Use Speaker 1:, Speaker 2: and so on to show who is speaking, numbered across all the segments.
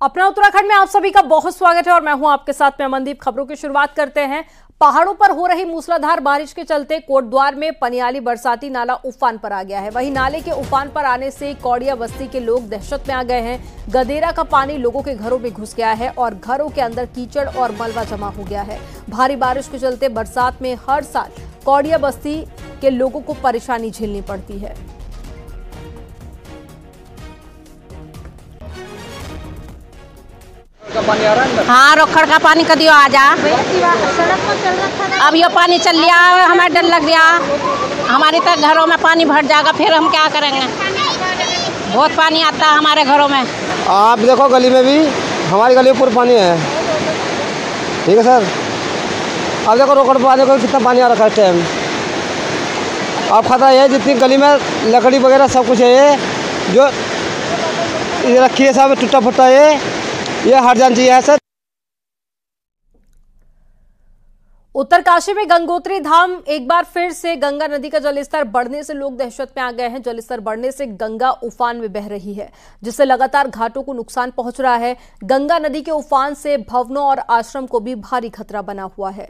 Speaker 1: अपना उत्तराखंड में आप सभी का बहुत स्वागत है और मैं हूं आपके साथ में अमनदीप। खबरों की शुरुआत करते हैं। पहाड़ों पर हो रही मूसलाधार बारिश के चलते कोटद्वार में पनियाली बरसाती नाला उफान पर आ गया है। वहीं नाले के उफान पर आने से कौड़िया बस्ती के लोग दहशत में आ गए हैं। गदेरा का पानी लोगों के घरों में घुस गया है और घरों के अंदर कीचड़ और मलबा जमा हो गया है। भारी बारिश के चलते बरसात में हर साल कौड़िया बस्ती के लोगों को परेशानी झेलनी पड़ती है।
Speaker 2: हाँ, रोखड़ का पानी कदियो आ जा। अब ये पानी चल लिया, हमें डर लग गया। हमारे तक घरों में पानी भर जाएगा, फिर हम क्या करेंगे। बहुत पानी आता है हमारे घरों में।
Speaker 3: आप देखो गली में भी, हमारी गली में पूरा पानी है। ठीक है सर, अब देखो रोकड़ पानी को कितना पानी आ रखा है इस टाइम। अब खतरा है जितनी गली में लकड़ी वगैरह सब कुछ है, ये जो रखी है सब टूटा फुटा है, ये हट जाना चाहिए सर।
Speaker 1: उत्तरकाशी में गंगोत्री धाम एक बार फिर से गंगा नदी का जलस्तर बढ़ने से लोग दहशत में आ गए हैं। जलस्तर बढ़ने से गंगा उफान में बह रही है, जिससे लगातार घाटों को नुकसान पहुंच रहा है। गंगा नदी के उफान से भवनों और आश्रम को भी भारी खतरा बना हुआ है।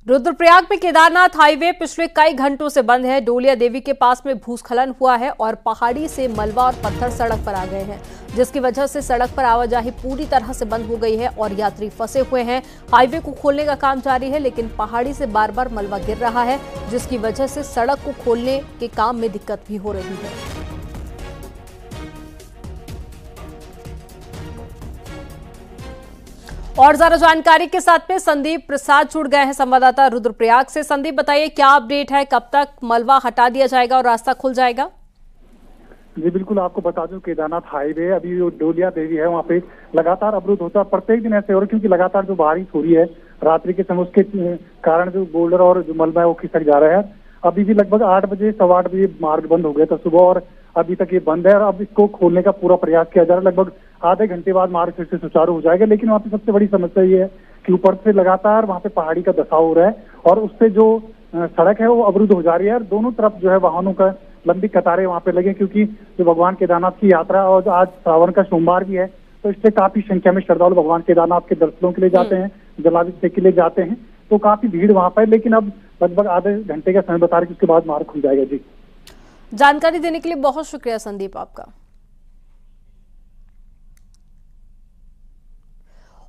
Speaker 1: रुद्रप्रयाग में केदारनाथ हाईवे पिछले कई घंटों से बंद है। डोलिया देवी के पास में भूस्खलन हुआ है और पहाड़ी से मलबा और पत्थर सड़क पर आ गए हैं, जिसकी वजह से सड़क पर आवाजाही पूरी तरह से बंद हो गई है और यात्री फंसे हुए हैं। हाईवे को खोलने का काम जारी है, लेकिन पहाड़ी से बार बार मलबा गिर रहा है, जिसकी वजह से सड़क को खोलने के काम में दिक्कत भी हो रही है। और ज्यादा जानकारी के साथ में संदीप प्रसाद जुड़ गए हैं संवाददाता रुद्रप्रयाग से। संदीप, बताइए क्या अपडेट है, कब तक मलबा हटा दिया जाएगा और रास्ता खुल जाएगा?
Speaker 4: जी बिल्कुल, आपको बता दूं केदारनाथ हाईवे अभी जो डोलिया देवी है वहाँ पे लगातार अवरुद्ध होता है। प्रत्येक दिन ऐसे हो रहा है क्योंकि लगातार जो बारिश हो रही है रात्रि के समय, उसके कारण जो बोल्डर और जो मलबा है वो खिसक जा रहा है। अभी भी लगभग 8 बजे 8:15 बजे मार्ग बंद हो गया था सुबह और अभी तक ये बंद है और अब इसको खोलने का पूरा प्रयास किया जा रहा है। लगभग आधे घंटे बाद मार्ग फिर से सुचारू हो जाएगा, लेकिन वहाँ पे सबसे बड़ी समस्या ये है कि ऊपर से लगातार वहाँ पे पहाड़ी का धसाव हो रहा है और उससे जो सड़क है वो अवरुद्ध हो जा रही है और दोनों तरफ जो है वाहनों का लंबी कतारें वहाँ पे लगे, क्योंकि जो भगवान केदारनाथ की यात्रा और आज श्रावण का सोमवार भी है, तो इससे काफी संख्या में श्रद्धालु भगवान केदारनाथ के दर्शनों के लिए जाते हैं, जलाभिषेक के लिए जाते हैं, तो काफी भीड़ वहाँ पर। लेकिन अब लगभग आधे घंटे का समय बता रहे कि उसके बाद मार्ग खुल जाएगा। जी,
Speaker 1: जानकारी देने के लिए बहुत शुक्रिया संदीप आपका।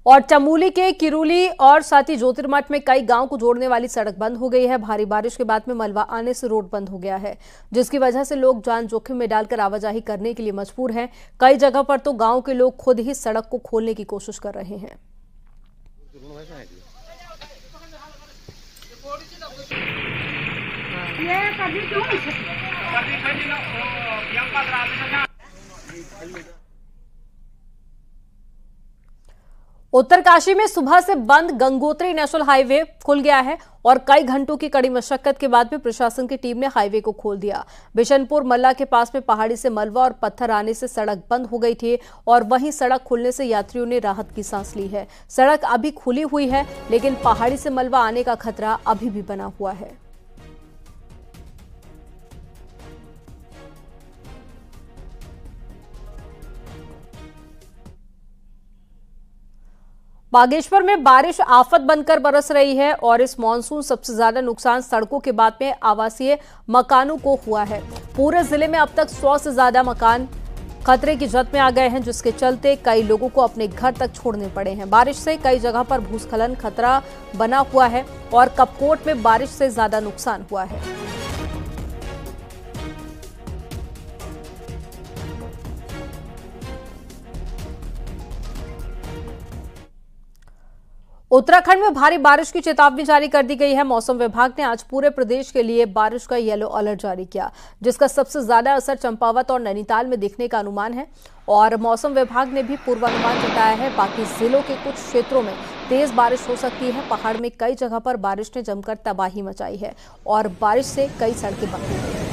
Speaker 1: और चमोली के किरोली और साथ ही ज्योतिर्मठ में कई गांव को जोड़ने वाली सड़क बंद हो गई है। भारी बारिश के बाद में मलबा आने से रोड बंद हो गया है, जिसकी वजह से लोग जान जोखिम में डालकर आवाजाही करने के लिए मजबूर हैं। कई जगह पर तो गांव के लोग खुद ही सड़क को खोलने की कोशिश कर रहे हैं। उत्तरकाशी में सुबह से बंद गंगोत्री नेशनल हाईवे खुल गया है और कई घंटों की कड़ी मशक्कत के बाद में प्रशासन की टीम ने हाईवे को खोल दिया। बिशनपुर मल्ला के पास में पहाड़ी से मलबा और पत्थर आने से सड़क बंद हो गई थी और वहीं सड़क खुलने से यात्रियों ने राहत की सांस ली है। सड़क अभी खुली हुई है, लेकिन पहाड़ी से मलबा आने का खतरा अभी भी बना हुआ है। बागेश्वर में बारिश आफत बनकर बरस रही है और इस मॉनसून सबसे ज्यादा नुकसान सड़कों के बाद में आवासीय मकानों को हुआ है। पूरे जिले में अब तक 100 से ज्यादा मकान खतरे की जद में आ गए हैं, जिसके चलते कई लोगों को अपने घर तक छोड़ने पड़े हैं। बारिश से कई जगह पर भूस्खलन खतरा बना हुआ है और कपकोट में बारिश से ज्यादा नुकसान हुआ है। उत्तराखंड में भारी बारिश की चेतावनी जारी कर दी गई है। मौसम विभाग ने आज पूरे प्रदेश के लिए बारिश का येलो अलर्ट जारी किया, जिसका सबसे ज्यादा असर चंपावत और नैनीताल में दिखने का अनुमान है और मौसम विभाग ने भी पूर्वानुमान जताया है। बाकी जिलों के कुछ क्षेत्रों में तेज बारिश हो सकती है। पहाड़ में कई जगह पर बारिश ने जमकर तबाही मचाई है और बारिश से कई सड़कें बंद हो गई हैं।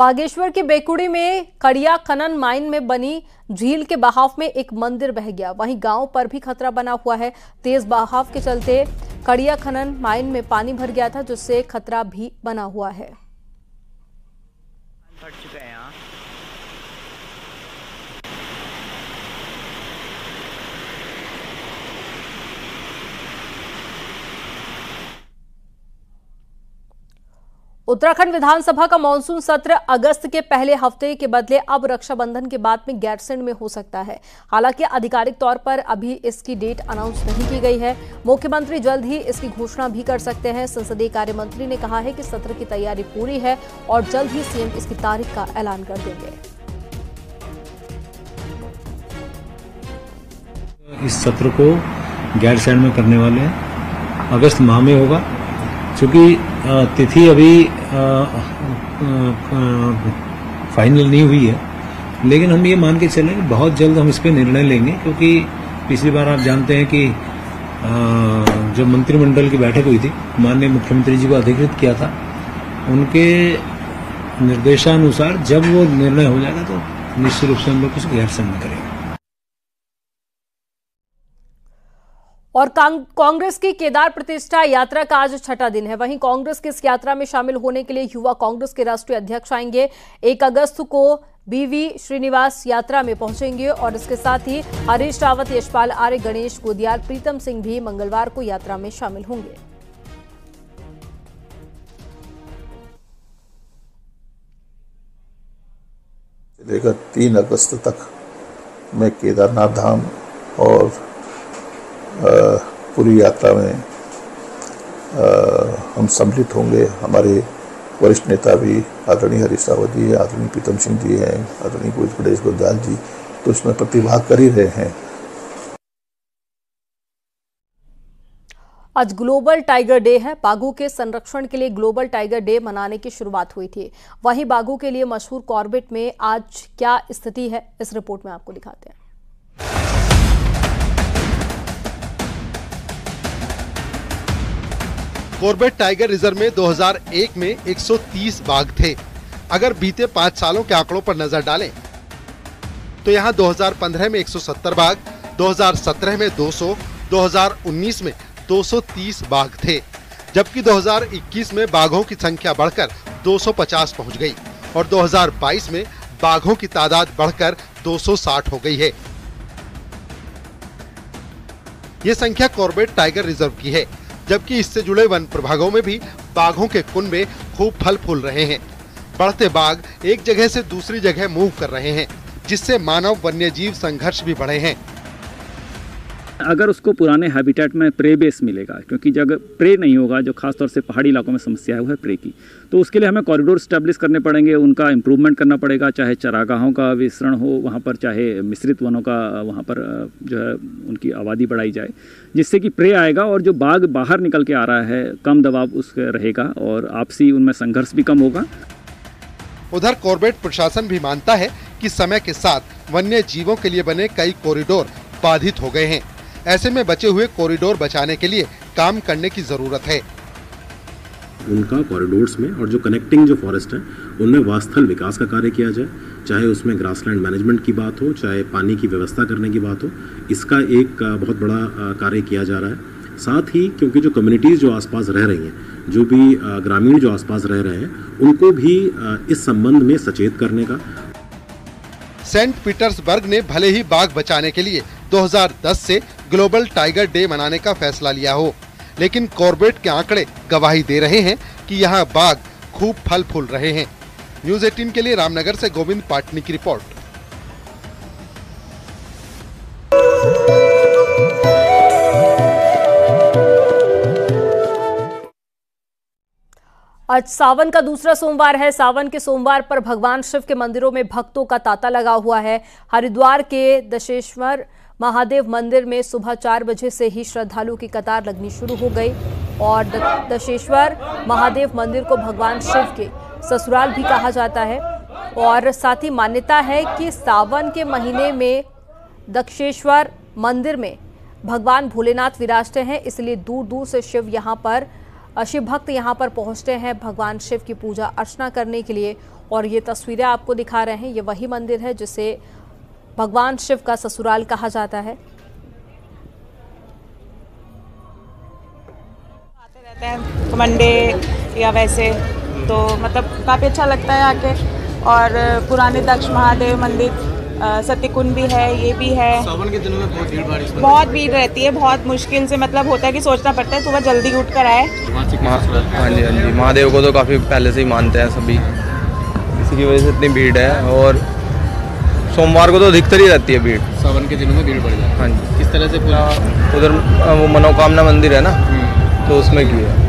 Speaker 1: बागेश्वर के बेकुड़ी में कड़िया खनन माइन में बनी झील के बहाव में एक मंदिर बह गया। वहीं गांव पर भी खतरा बना हुआ है। तेज बहाव के चलते कड़िया खनन माइन में पानी भर गया था, जिससे खतरा भी बना हुआ है। उत्तराखंड विधानसभा का मानसून सत्र अगस्त के पहले हफ्ते के बदले अब रक्षाबंधन के बाद में गैरसैंण में हो सकता है। हालांकि आधिकारिक तौर पर अभी इसकी डेट अनाउंस नहीं की गई है। मुख्यमंत्री जल्द ही इसकी घोषणा भी कर सकते हैं। संसदीय कार्य मंत्री ने कहा है कि सत्र की तैयारी पूरी है और जल्द ही सीएम इसकी तारीख का ऐलान कर देंगे।
Speaker 5: इस सत्र को गैरसैंण में करने वाले हैं। अगस्त माह में होगा, क्योंकि तिथि अभी फाइनल नहीं हुई है, लेकिन हम ये मान के चलें कि बहुत जल्द हम इस पर निर्णय लेंगे। क्योंकि पिछली बार आप जानते हैं कि जब मंत्रिमंडल की बैठक हुई थी, माननीय मुख्यमंत्री जी को अधिकृत किया था, उनके निर्देशानुसार जब वो निर्णय हो जाएगा तो निश्चित रूप से हम लोग इसको गैरसैंण में करेंगे।
Speaker 1: और कांग्रेस की केदार प्रतिष्ठा यात्रा का आज छठा दिन है। वहीं कांग्रेस की इस यात्रा में शामिल होने के लिए युवा कांग्रेस के राष्ट्रीय अध्यक्ष आएंगे। 1 अगस्त को बीवी श्रीनिवास यात्रा में पहुंचेंगे और इसके साथ ही हरीश रावत, यशपाल आर्य, गणेश गोदियाल, प्रीतम सिंह भी मंगलवार को यात्रा में शामिल होंगे।
Speaker 6: लेकर 3 अगस्त तक मैं केदारनाथ धाम और पूरी यात्रा में हम सम्मिलित होंगे। हमारे वरिष्ठ नेता भी आदरणीय हरीश रावत जी है, आदरणीय प्रीतम सिंह जी हैं, आदरणीय गणेश गोदियाल जी तो इसमें प्रतिभाग कर ही रहे हैं।
Speaker 1: आज ग्लोबल टाइगर डे है। बाघों के संरक्षण के लिए ग्लोबल टाइगर डे मनाने की शुरुआत हुई थी। वहीं बाघों के लिए मशहूर कॉर्बेट में आज क्या स्थिति है, इस रिपोर्ट में आपको दिखाते हैं।
Speaker 7: कॉर्बेट टाइगर रिजर्व में 2001 में 130 बाघ थे। अगर बीते 5 सालों के आंकड़ों पर नजर डालें तो यहां 2015 में 170 बाघ, 2017 में 200, 2019 में 230 बाघ थे, जबकि 2021 में बाघों की संख्या बढ़कर 250 पहुंच गई और 2022 में बाघों की तादाद बढ़कर 260 हो गई है। ये संख्या कॉर्बेट टाइगर रिजर्व की है, जबकि इससे जुड़े वन प्रभागों में भी बाघों के कुनबे खूब फल फूल रहे हैं। बढ़ते बाघ एक जगह से दूसरी जगह मूव कर रहे हैं, जिससे मानव वन्यजीव संघर्ष भी बढ़े हैं।
Speaker 8: अगर उसको पुराने हैबिटेट में प्रे बेस मिलेगा, क्योंकि जब प्रे नहीं होगा, जो खासतौर से पहाड़ी इलाकों में समस्या है वो है प्रे की, तो उसके लिए हमें कॉरिडोर स्टैब्लिश करने पड़ेंगे, उनका इम्प्रूवमेंट करना पड़ेगा, चाहे चरागाहों का विस्तरण हो वहाँ पर, चाहे मिश्रित वनों का वहाँ पर जो है उनकी आबादी बढ़ाई जाए, जिससे कि प्रे आएगा और जो बाघ बाहर निकल के आ रहा है कम दबाव उसका रहेगा और आपसी उनमें संघर्ष भी कम होगा।
Speaker 7: उधर कॉर्बेट प्रशासन भी मानता है कि समय के साथ वन्य जीवों के लिए बने कई कॉरिडोर बाधित हो गए हैं। ऐसे में बचे हुए कॉरिडोर बचाने के लिए काम करने की जरूरत है।
Speaker 9: उनका कॉरिडोर्स में और जो कनेक्टिंग जो फॉरेस्ट है उनमें वास्थल विकास का कार्य किया जाए, चाहे उसमें ग्रासलैंड मैनेजमेंट की बात हो, चाहे पानी की व्यवस्था करने की बात हो, इसका एक बहुत बड़ा कार्य किया जा रहा है। साथ ही क्योंकि जो कम्युनिटीज़ जो आसपास रह रही हैं, जो भी ग्रामीण जो आसपास रह रहे हैं, उनको भी इस संबंध में सचेत करने का।
Speaker 7: सेंट पीटर्सबर्ग ने भले ही बाघ बचाने के लिए 2010 से ग्लोबल टाइगर डे मनाने का फैसला लिया हो, लेकिन कॉर्बेट के आंकड़े गवाही दे रहे हैं कि यहाँ बाघ खूब फल फूल रहे हैं। न्यूज़ 18 के लिए रामनगर से गोविंद पाटनी की रिपोर्ट।
Speaker 1: आज सावन का दूसरा सोमवार है। सावन के सोमवार पर भगवान शिव के मंदिरों में भक्तों का तांता लगा हुआ है। हरिद्वार के दशेश्वर महादेव मंदिर में सुबह 4 बजे से ही श्रद्धालुओं की कतार लगनी शुरू हो गई और दशेश्वर महादेव मंदिर को भगवान शिव के ससुराल भी कहा जाता है और साथ ही मान्यता है कि सावन के महीने में दक्षेश्वर मंदिर में भगवान भोलेनाथ विराजते हैं, इसलिए दूर दूर से शिव यहाँ पर शिव भक्त यहां पर पहुंचते हैं भगवान शिव की पूजा अर्चना करने के लिए। और ये तस्वीरें आपको दिखा रहे हैं, ये वही मंदिर है जिसे भगवान शिव का ससुराल कहा जाता है।
Speaker 10: आते रहते हैं मंडे या वैसे, तो मतलब काफ़ी अच्छा लगता है आके। और पुराने दक्ष महादेव मंदिर, सत्यकुंड भी है, ये भी है।
Speaker 11: सावन के दिनों में
Speaker 10: बहुत भीड़ रहती है, बहुत मुश्किल से मतलब होता है कि सोचना पड़ता है सुबह जल्दी उठ कर आए।
Speaker 11: हाँ जी, महादेव को तो काफ़ी पहले से ही मानते हैं सभी, इसी की वजह से इतनी भीड़ है। और सोमवार को तो अधिकतर ही रहती है भीड़। सावन के दिनों में भीड़ बढ़ जाती है। हाँ जी। किस तरह से उधर वो मनोकामना मंदिर है ना, तो उसमें की है।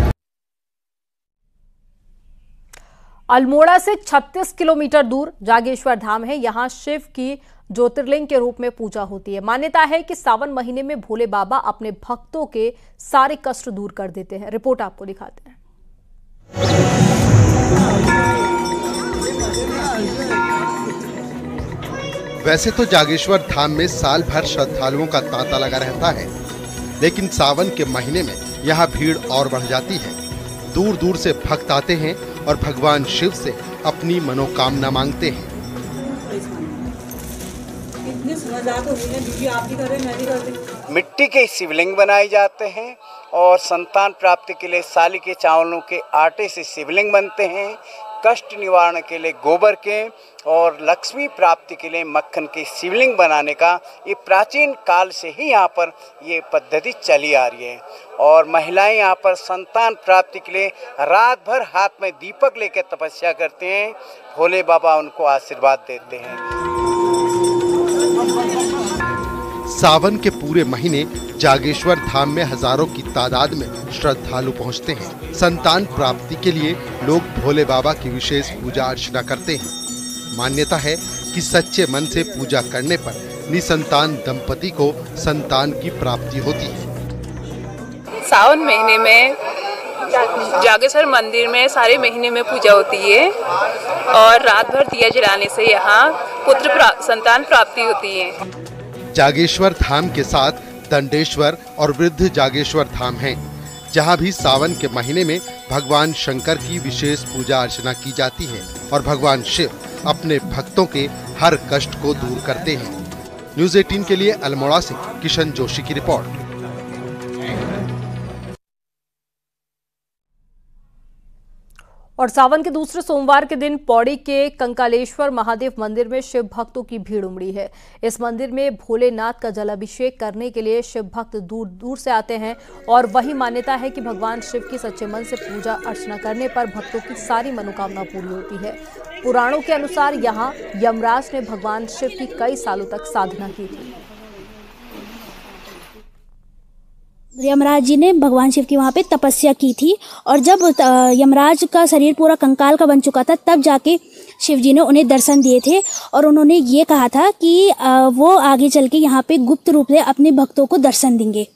Speaker 1: अल्मोड़ा से 36 किलोमीटर दूर जागेश्वर धाम है। यहाँ शिव की ज्योतिर्लिंग के रूप में पूजा होती है। मान्यता है कि सावन महीने में भोले बाबा अपने भक्तों के सारे कष्ट दूर कर देते हैं। रिपोर्ट आपको दिखाते हैं।
Speaker 7: वैसे तो जागेश्वर धाम में साल भर श्रद्धालुओं का तांता लगा रहता है, लेकिन सावन के महीने में यहाँ भीड़ और बढ़ जाती है। दूर दूर से भक्त आते हैं और भगवान शिव से अपनी मनोकामना मांगते हैं।
Speaker 12: मिट्टी के शिवलिंग बनाए जाते हैं और संतान प्राप्ति के लिए साली के चावलों के आटे से शिवलिंग बनते हैं। कष्ट निवारण के लिए गोबर के और लक्ष्मी प्राप्ति के लिए मक्खन के शिवलिंग बनाने का ये प्राचीन काल से ही यहाँ पर ये पद्धति चली आ रही है। और महिलाएं यहाँ पर संतान प्राप्ति के लिए रात भर हाथ में दीपक लेकर तपस्या करते हैं। भोले बाबा उनको आशीर्वाद देते हैं।
Speaker 7: सावन के पूरे महीने जागेश्वर धाम में हजारों की तादाद में श्रद्धालु पहुंचते हैं। संतान प्राप्ति के लिए लोग भोले बाबा की विशेष पूजा अर्चना करते हैं। मान्यता है कि सच्चे मन से पूजा करने पर निसंतान दंपति को संतान की प्राप्ति होती है।
Speaker 13: सावन महीने में जागेश्वर मंदिर में सारे महीने में पूजा होती है और रात भर दिया जलाने से यहाँ संतान प्राप्ति होती है।
Speaker 7: जागेश्वर धाम के साथ दंडेश्वर और वृद्ध जागेश्वर धाम हैं, जहां भी सावन के महीने में भगवान शंकर की विशेष पूजा अर्चना की जाती है और भगवान शिव अपने भक्तों के हर कष्ट को दूर करते हैं। न्यूज़ 18 के लिए अल्मोड़ा से किशन जोशी की रिपोर्ट।
Speaker 1: और सावन के दूसरे सोमवार के दिन पौड़ी के कंकालेश्वर महादेव मंदिर में शिव भक्तों की भीड़ उमड़ी है। इस मंदिर में भोलेनाथ का जलाभिषेक करने के लिए शिव भक्त दूर दूर से आते हैं और वही मान्यता है कि भगवान शिव की सच्चे मन से पूजा अर्चना करने पर भक्तों की सारी मनोकामना पूरी होती है। पुराणों के अनुसार यहाँ यमराज ने भगवान शिव की कई सालों तक साधना की थी।
Speaker 14: यमराज जी ने भगवान शिव की वहाँ पे तपस्या की थी और जब यमराज का शरीर पूरा कंकाल का बन चुका था तब जाके शिव जी ने उन्हें दर्शन दिए थे और उन्होंने ये कहा था कि वो आगे चल के यहाँ पे गुप्त रूप से अपने भक्तों को दर्शन देंगे।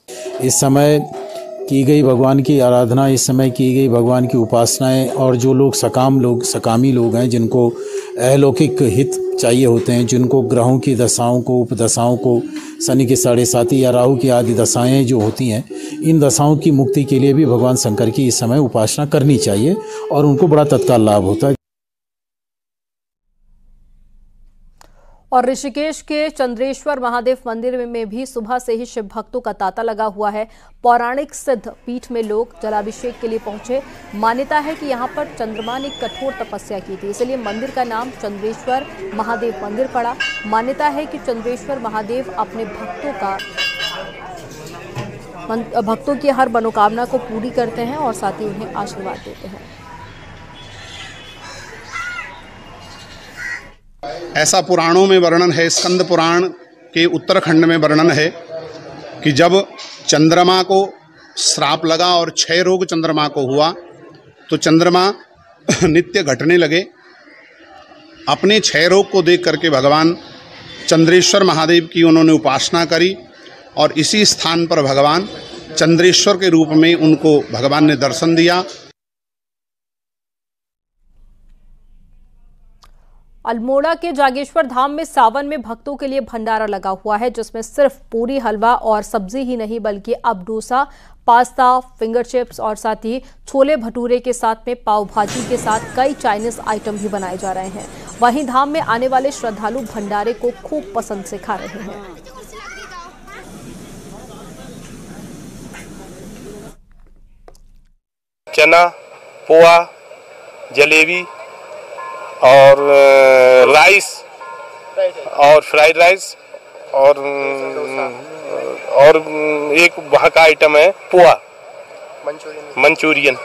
Speaker 15: इस समय की गई भगवान की आराधना, इस समय की गई भगवान की उपासनाएं और जो लोग सकामी लोग हैं जिनको अलौकिक हित चाहिए होते हैं, जिनको ग्रहों की दशाओं को, उपदशाओं को, शनि की 7.5 या राहु की आदि दशाएं जो होती हैं, इन दशाओं की मुक्ति के लिए भी भगवान शंकर की इस समय उपासना करनी चाहिए और उनको बड़ा तत्काल लाभ होता है।
Speaker 1: और ऋषिकेश के चंद्रेश्वर महादेव मंदिर में भी सुबह से ही शिव भक्तों का तांता लगा हुआ है। पौराणिक सिद्ध पीठ में लोग जलाभिषेक के लिए पहुंचे। मान्यता है कि यहां पर चंद्रमा ने कठोर तपस्या की थी, इसलिए मंदिर का नाम चंद्रेश्वर महादेव मंदिर पड़ा। मान्यता है कि चंद्रेश्वर महादेव अपने भक्तों की हर मनोकामना को पूरी करते हैं और साथ ही उन्हें आशीर्वाद देते हैं।
Speaker 16: ऐसा पुराणों में वर्णन है, स्कंद पुराण के उत्तराखंड में वर्णन है कि जब चंद्रमा को श्राप लगा और क्षय रोग चंद्रमा को हुआ तो चंद्रमा नित्य घटने लगे। अपने क्षय रोग को देख करके भगवान चंद्रेश्वर महादेव की उन्होंने उपासना करी और इसी स्थान पर भगवान चंद्रेश्वर के रूप में उनको भगवान ने दर्शन दिया।
Speaker 1: अल्मोड़ा के जागेश्वर धाम में सावन में भक्तों के लिए भंडारा लगा हुआ है, जिसमें सिर्फ पूरी, हलवा और सब्जी ही नहीं बल्कि अब डोसा, पास्ता, फिंगर चिप्स और साथ ही छोले भटूरे के साथ में पाव भाजी के साथ कई चाइनीज आइटम भी बनाए जा रहे हैं। वहीं धाम में आने वाले श्रद्धालु भंडारे को खूब पसंद से खा रहे हैं।
Speaker 17: चना, पोहा, जलेबी और राइस और फ्राइड राइस और एक वहाँ का आइटम है पोहा मंचूरियन,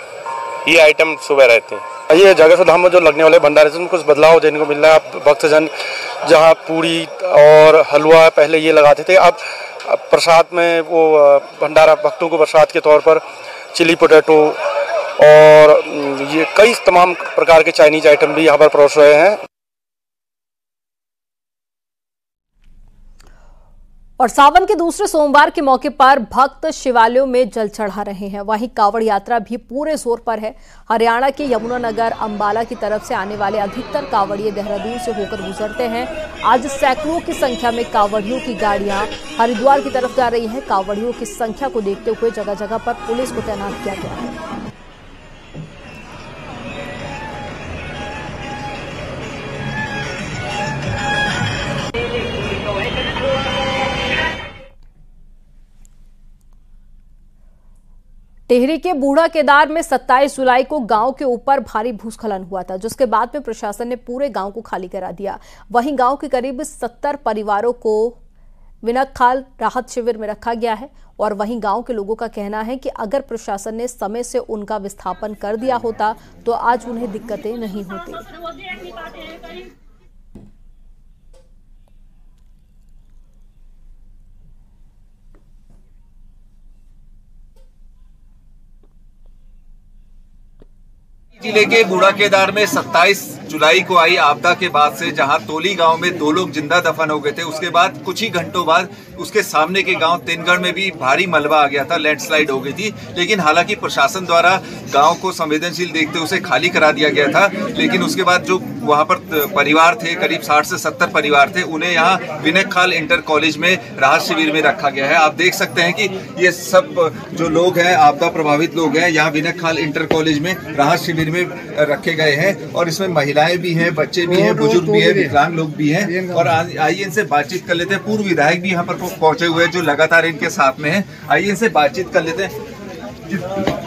Speaker 17: ये आइटम सुबह रहते हैं।
Speaker 18: ये जागेश्वर धाम में जो लगने वाले भंडारे से कुछ बदलाव देखने को मिल रहा है। भक्तजन जहाँ पूड़ी और हलवा पहले ये लगाते थे, अब प्रसाद में वो भंडारा भक्तों को प्रसाद के तौर पर चिली पोटैटो और ये कई तमाम प्रकार के चाइनीज आइटम भी यहाँ पर परोस रहे हैं।
Speaker 1: और सावन के दूसरे सोमवार के मौके पर भक्त शिवालयों में जल चढ़ा रहे हैं। वहीं कांवड़ यात्रा भी पूरे जोर पर है। हरियाणा के यमुनानगर, अंबाला की तरफ से आने वाले अधिकतर कांवड़िए देहरादून से होकर गुजरते हैं। आज सैकड़ों की संख्या में कांवड़ियों की गाड़ियां हरिद्वार की तरफ जा रही हैं। कांवड़ियों की संख्या को देखते हुए जगह जगह पर पुलिस को तैनात किया गया है। टिहरी के बूढ़ा केदार में 27 जुलाई को गांव के ऊपर भारी भूस्खलन हुआ था, जिसके बाद में प्रशासन ने पूरे गांव को खाली करा दिया। वहीं गांव के करीब 70 परिवारों को विनकखाल राहत शिविर में रखा गया है। और वहीं गांव के लोगों का कहना है कि अगर प्रशासन ने समय से उनका विस्थापन कर दिया होता तो आज उन्हें दिक्कतें नहीं होती।
Speaker 19: जिले के बूढ़ा केदार में 27 जुलाई को आई आपदा के बाद से जहां तोली गांव में 2 लोग जिंदा दफन हो गए थे, उसके बाद कुछ ही घंटों बाद उसके सामने के गांव तिनगढ़ में भी भारी मलबा आ गया था, लैंडस्लाइड हो गई थी। लेकिन हालांकि प्रशासन द्वारा गांव को संवेदनशील देखते उसे खाली करा दिया गया था। लेकिन उसके बाद जो वहां पर परिवार थे, करीब 60 से 70 परिवार थे, उन्हें यहाँ विनकखाल इंटर कॉलेज में राहत शिविर में रखा गया है। आप देख सकते हैं कि ये सब जो लोग हैं, आपदा प्रभावित लोग हैं, यहाँ विनकखाल इंटर कॉलेज में राहत शिविर में रखे गए हैं। और इसमें महिलाएं भी हैं, बच्चे भी हैं, बुजुर्ग भी हैं, विकलांग लोग भी हैं। और आइए इनसे बातचीत कर लेते हैं। पूर्व विधायक भी यहाँ पर पहुंचे हुए हैं जो लगातार इनके साथ में हैं। आइए इनसे बातचीत कर लेते हैं।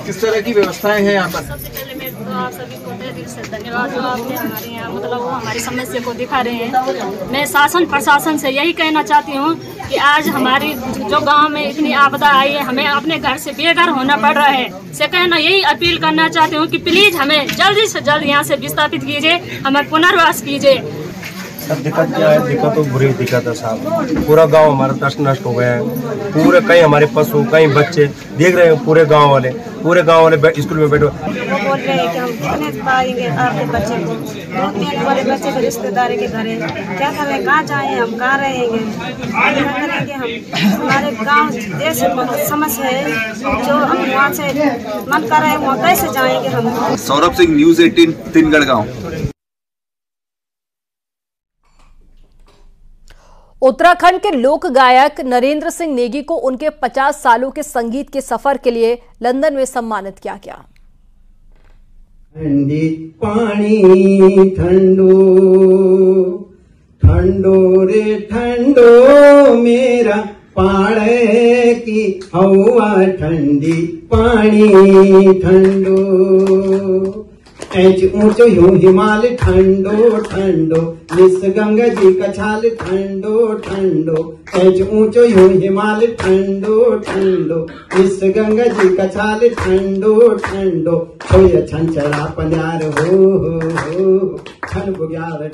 Speaker 19: किस तरह की व्यवस्थाएं हैं यहाँ पर?
Speaker 20: सबसे पहले मैं आप सभी को तहे दिल से धन्यवाद जो आपने हमारे यहाँ मतलब वो हमारी समस्या को दिखा रहे हैं। मैं शासन प्रशासन से यही कहना चाहती हूँ कि आज हमारी जो गांव में इतनी आपदा आई है, हमें अपने घर से बेघर होना पड़ रहा है। से कहना यही अपील करना चाहती हूँ कि प्लीज हमें जल्दी से जल्द यहाँ से विस्थापित कीजिए, हमें पुनर्वास कीजिए।
Speaker 21: सब दिक्कत क्या है? दिक्कत तो बुरी दिक्कत है साहब। पूरा गांव हमारा तस्त नष्ट हो गया है। पूरे कई हमारे पशु, कई बच्चे देख रहे हैं। पूरे गांव वाले स्कूल में बैठो।
Speaker 22: वो बोल रहे हैं कि हम कितने पाएंगे आपके बच्चे को, दूध देने वाले बच्चे को रिश्तेदारी के घर है, क्या करें, कहाँ जाएं हम, कहाँ रहेंगे, क्या करेंगे हम। हमारे गाँव देश बहुत समस्या है, जो हम वहाँ से मन कर रहे हैं वहाँ कैसे जाएंगे हम।
Speaker 19: सौरभ सिंह, न्यूज़ 18, तिनगढ़ गाँव।
Speaker 1: उत्तराखंड के लोक गायक नरेंद्र सिंह नेगी को उनके 50 सालों के संगीत के सफर के लिए लंदन में सम्मानित किया गया।
Speaker 23: ठंडी पानी ठंडो ठंडो रे ठंडो मेरा पाड़े की हवा, ठंडी पानी ठंडो ऐच ऊंचो यूं हिमाल ठंडो ठंडो, निस गंगा जी का छाल ठंडो ठंडो, ऐच ऊंचो यूं हिमाल ठंडो ठंडो, निस गंगा जी का छाल ठंडो ठंडो, छोया छंचरा पंजार हो छन बुग्यार।